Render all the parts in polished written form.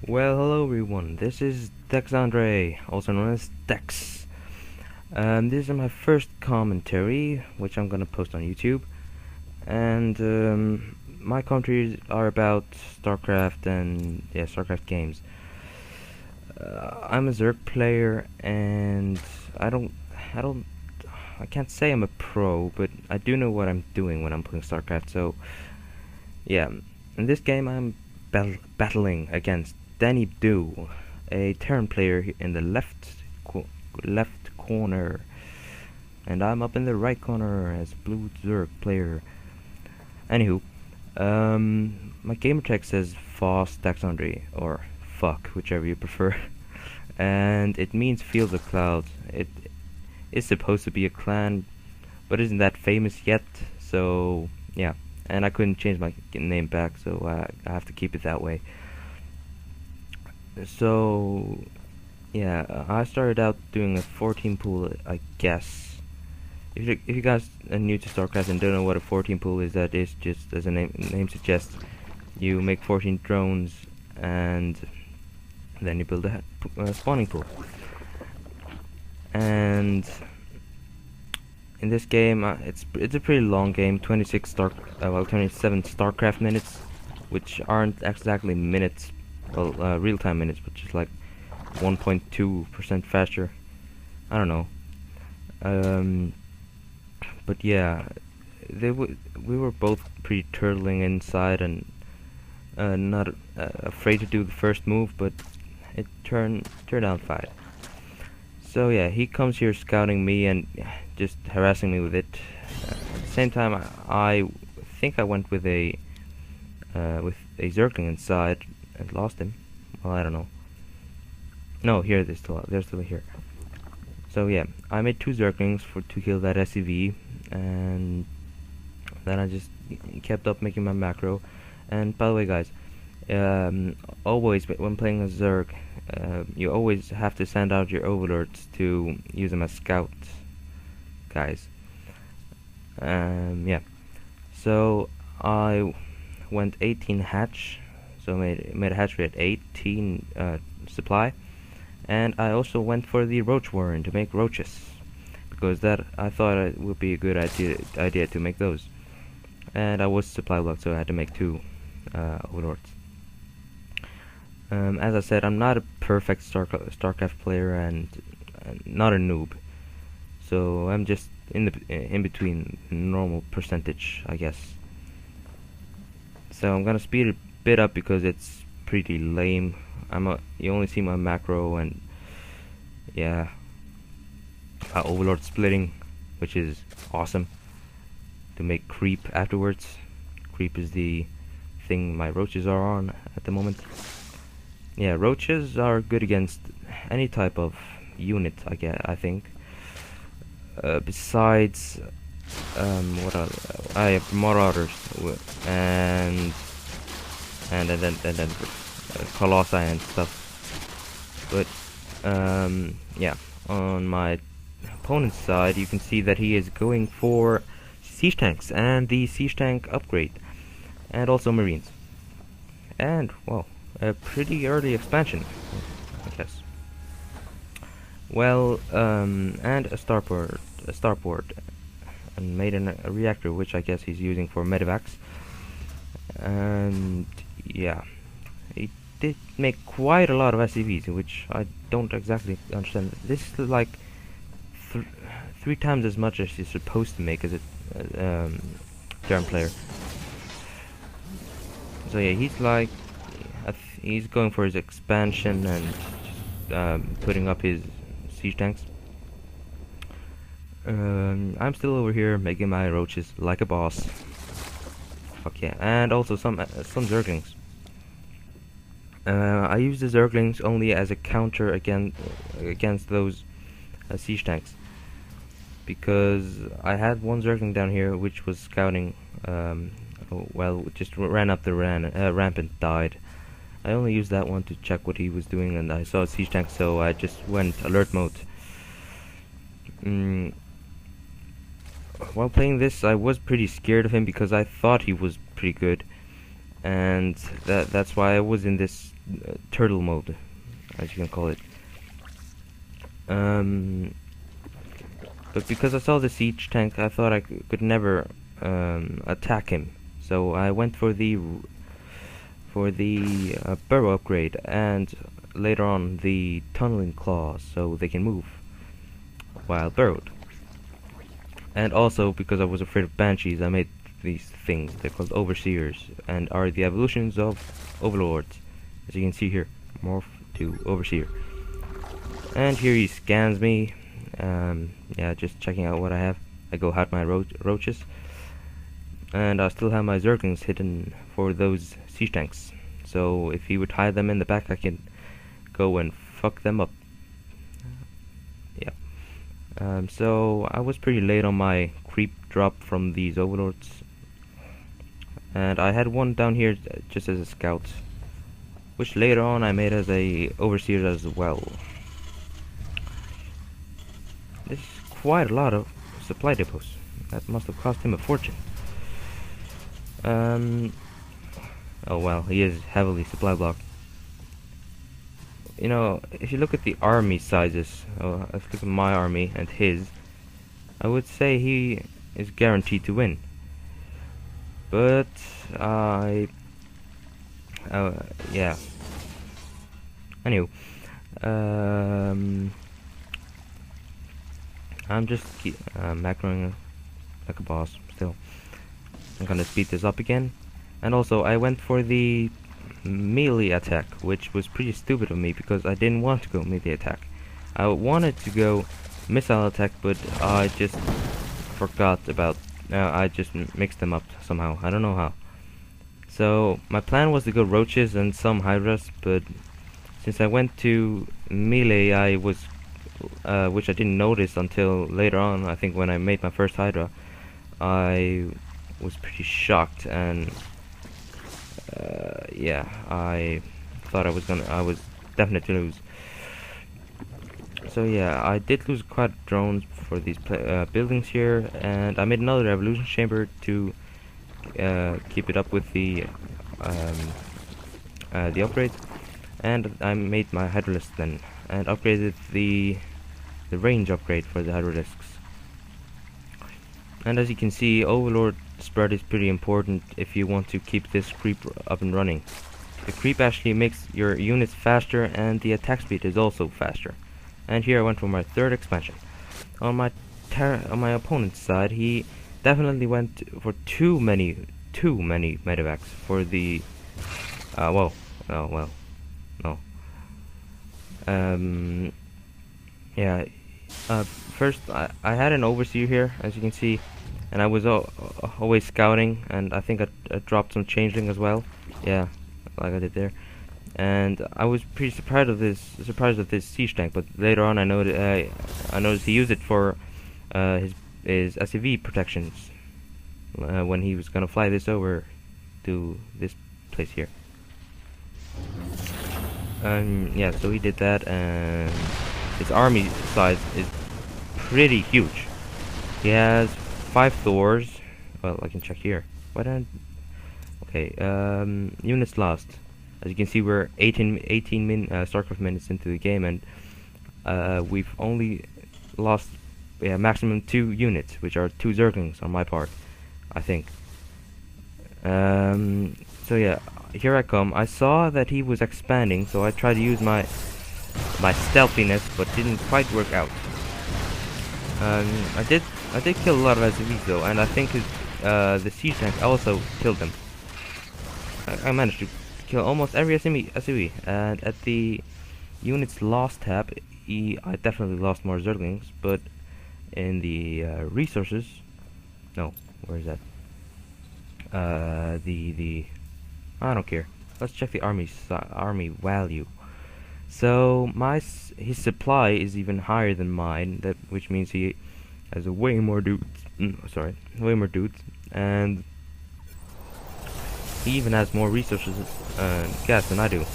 Well, hello everyone. This is Dexandre, also known as Dex. This is my first commentary, which I'm gonna post on YouTube, and my commentaries are about Starcraft and Starcraft games. I'm a Zerg player, and I don't, I don't, I can't say I'm a pro, but I do know what I'm doing when I'm playing Starcraft. So, yeah, in this game I'm battling against Danny Do, a Terran player in the left corner, and I'm up in the right corner as Blue Zerg player. Anywho, my gamertag says Foss Taxondry, or fuck, whichever you prefer, and it means Field of Clouds. It is supposed to be a clan, but isn't that famous yet, so yeah. And I couldn't change my name back, so I have to keep it that way. So yeah, I started out doing a 14 pool, I guess. If you guys are new to StarCraft and don't know what a 14 pool is, that is just, as the name suggests, you make 14 drones and then you build a spawning pool. And in this game, it's a pretty long game, 27 StarCraft minutes, which aren't exactly minutes, well, real-time minutes, which is like 1.2% faster. I don't know. But yeah, we were both pretty turtling inside and not afraid to do the first move, but it turned out fine. So yeah, he comes here scouting me and just harassing me with it. At the same time, I think I went with a Zergling inside and lost him. Well, I don't know. No, here they're still here. So yeah, I made 2 Zerglings to kill that SCV, and then I just kept up making my macro. And by the way, guys, always when playing a Zerg, you always have to send out your overlords to use them as scouts, guys. Yeah. So I went 18 hatch, so made a hatchery at 18 supply, and I also went for the roach warren to make roaches, because that I thought it would be a good idea to make those. And I was supply blocked, so I had to make 2 overlords. As I said, I'm not a perfect Starcraft player and not a noob, so I'm just in between normal percentage, I guess. So I'm gonna speed it a bit up because it's pretty lame. You only see my macro and yeah, overlord splitting, which is awesome, to make creep afterwards. Creep is the thing my roaches are on at the moment. Yeah, roaches are good against any type of unit, I think. Besides, what are I have marauders and then colossi and stuff. But yeah, on my opponent's side, you can see that he is going for siege tanks and the siege tank upgrade, and also marines, and well, a pretty early expansion, I guess. Well, and a starport, and made a reactor, which I guess he's using for medevacs. And yeah, he did make quite a lot of SCVs, which I don't exactly understand. This is like 3 times as much as he's supposed to make as a German player. So yeah, he's like, he's going for his expansion and just, putting up his siege tanks. I'm still over here making my roaches like a boss. Fuck yeah, and also some Zerglings. I use the Zerglings only as a counter against those siege tanks, because I had 1 Zergling down here which was scouting. Well, just ran up the ramp and died. I only used that one to check what he was doing, and I saw a siege tank, so I just went alert mode. While playing this, I was pretty scared of him because I thought he was pretty good. and that's why I was in this turtle mode, as you can call it. But because I saw the siege tank, I thought I could never attack him. So I went for the burrow upgrade, and later on the tunneling claws, so they can move while burrowed. And also because I was afraid of banshees, I made these things. They're called overseers, and are the evolutions of overlords. As you can see here, morph to overseer. And here he scans me. Yeah, just checking out what I have. I go hide my roaches, and I still have my zerglings hidden for those siege tanks. So if he would hide them in the back, I can go and fuck them up. Yeah. So I was pretty late on my creep drop from these overlords, and I had one down here just as a scout, which later on I made as a overseer as well. This is quite a lot of supply depots. That must have cost him a fortune. Oh well, he is heavily supply blocked. You know, if you look at the army sizes, let's look at my army and his, I would say he is guaranteed to win. But yeah. Anyway, I'm just macroing like a boss still. I'm gonna speed this up again. And also, I went for the melee attack, which was pretty stupid of me because I didn't want to go melee attack. I wanted to go missile attack, but I just forgot about. I just mixed them up somehow. I don't know how. So my plan was to go roaches and some hydras, but since I went to melee, I was, which I didn't notice until later on. I think when I made my first hydra, I was pretty shocked, and yeah, I thought I was definitely lose. So yeah, I did lose quite drones for these buildings here, and I made another evolution chamber to keep it up with the upgrades, and I made my hydralisks then, and upgraded the range upgrade for the hydralisks. And as you can see, Overlord spread is pretty important if you want to keep this creep up and running. The creep actually makes your units faster, and the attack speed is also faster. And here I went for my third expansion. On my opponent's side, he definitely went for too many medevacs for the whoa, oh well, no. Yeah. First, I had an overseer here, as you can see, and I was always scouting, and I think I dropped some changeling as well. Yeah, like I did there. And I was pretty surprised of this siege tank, but later on I noticed he used it for his SCV protections when he was gonna fly this over to this place here. Yeah, so he did that, and his army size is pretty huge. He has 5 Thors. Well, I can check here. Why don't? Okay, units lost. As you can see, we're 18 Starcraft minutes into the game, and we've only lost maximum 2 units, which are 2 Zerglings on my part, I think. So yeah, here I come. I saw that he was expanding, so I tried to use my stealthiness, but didn't quite work out. I did kill a lot of SCVs though, and I think the siege tank also killed them. I managed to kill almost every SCV, and at the units lost tab, I definitely lost more Zerglings, but in the resources, no, where is that? I don't care. Let's check the army value. So his supply is even higher than mine, which means he has way more dudes. Way more dudes, and he even has more resources and gas than I do.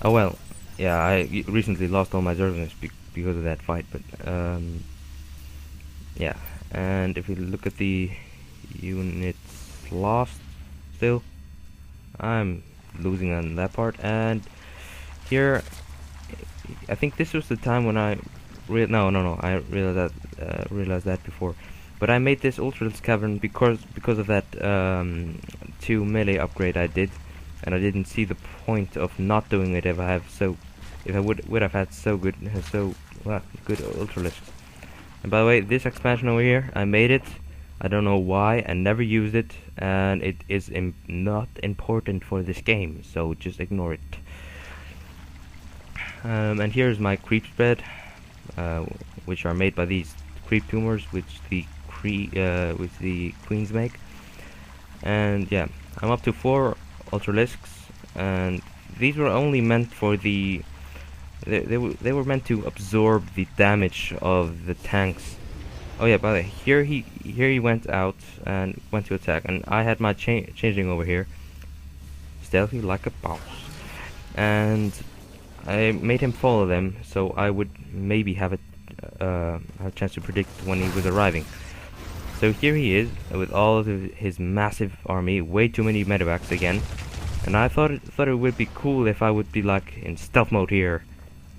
Oh well, yeah, I recently lost all my Zerglings because of that fight, but yeah. And if we look at the units lost, still, I'm losing on that part. And here, I think this was the time when I I realized that before. But I made this Ultralisk Cavern because of that 2 melee upgrade I did, and I didn't see the point of not doing it if I would have had so good good Ultralisks. And by the way, this expansion over here, I made it. I don't know why. I never used it, and it is not important for this game, so just ignore it. And here's my creep spread, which are made by these creep tumors, which the queens make. And yeah, I'm up to 4 Ultralisks, and these were only meant for the they were meant to absorb the damage of the tanks. Oh yeah, by the way, here he went out and went to attack, and I had my changing over here, stealthy like a boss, and I made him follow them so I would maybe have a chance to predict when he was arriving. So here he is with all of his massive army, way too many medevacs again, and I thought it would be cool if I would be like in stealth mode here.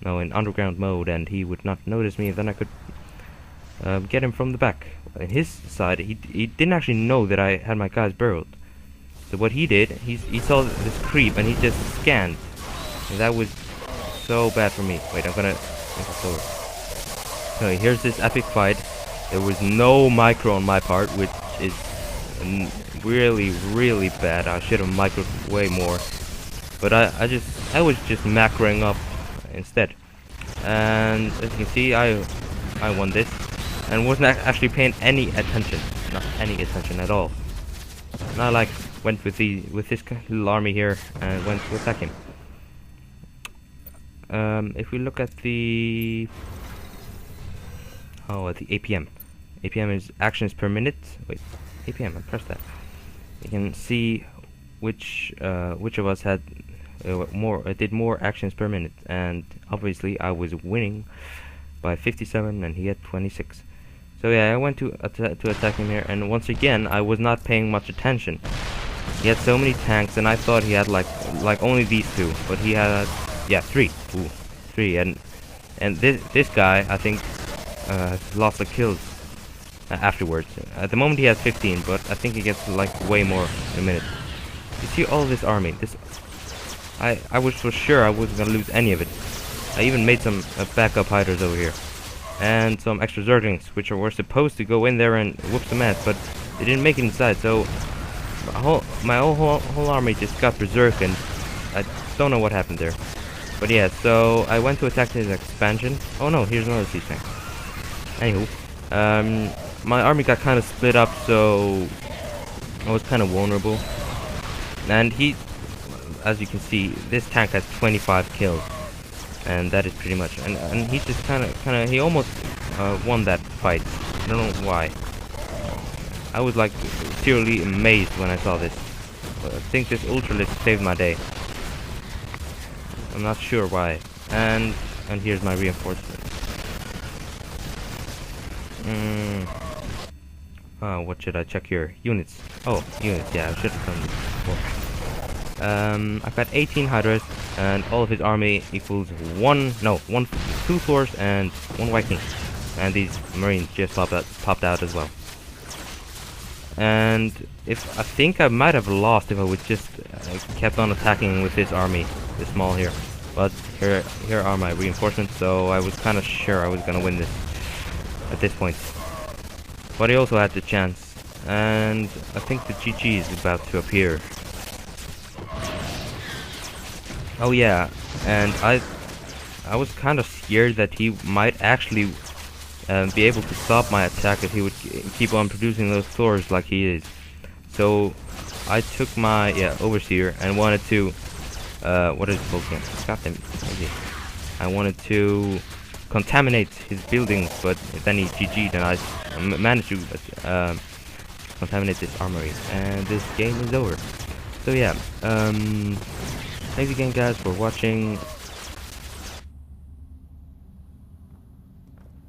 No, in underground mode, and he would not notice me, and then I could get him from the back. On his side, he didn't actually know that I had my guys burrowed. So what he did, he saw this creep, and he just scanned. And that was so bad for me. Wait, I'm gonna make it slower. So here's this epic fight. There was no micro on my part, which is really bad. I should have microed way more. But I was just macroing up instead, and as you can see, I won this, and wasn't actually paying any attention, not any attention at all. And I like went with this little army here and went to attack him. If we look at the APM, APM is actions per minute. Wait, APM, I pressed that. You can see which of us had did more actions per minute, and obviously I was winning by 57 and he had 26. So yeah, I went to attack him here, and once again I was not paying much attention. He had so many tanks, and I thought he had like only these 2, but he had 3. Ooh, 3, and this guy I think has lots of kills afterwards. At the moment he has 15, but I think he gets like way more in a minute. You see all this army. I was for sure I wasn't gonna lose any of it. I even made some backup hiders over here, and some extra zerglings, which were supposed to go in there and whoop some ass, but they didn't make it inside. So my whole army just got berserk, and I don't know what happened there. But yeah, so I went to attack his expansion. Oh no, here's another siege tank. Anywho, my army got kind of split up, so I was kind of vulnerable, and as you can see, this tank has 25 kills, and that is pretty much. And he just he almost won that fight. I don't know why. I was like seriously amazed when I saw this. I think this Ultralisk saved my day. I'm not sure why. And here's my reinforcement. What should I check here? Units. Oh, units. Yeah, I should have done this before. I've got 18 Hydras, and all of his army equals 2 Thors and 1 Viking. And these Marines just popped out as well. And I think I might have lost if I would just kept on attacking with this army, this small here. But here are my reinforcements, so I was kind of sure I was gonna win this at this point. But I also had the chance, and I think the GG is about to appear. Oh yeah, and I was kind of scared that he might actually be able to stop my attack if he would keep on producing those Thors like he is. So I took my overseer and wanted to what is it called again? Goddamn, I wanted to contaminate his buildings, but then he GG'd, and I managed to contaminate this armory, and this game is over. So yeah, thanks again guys for watching.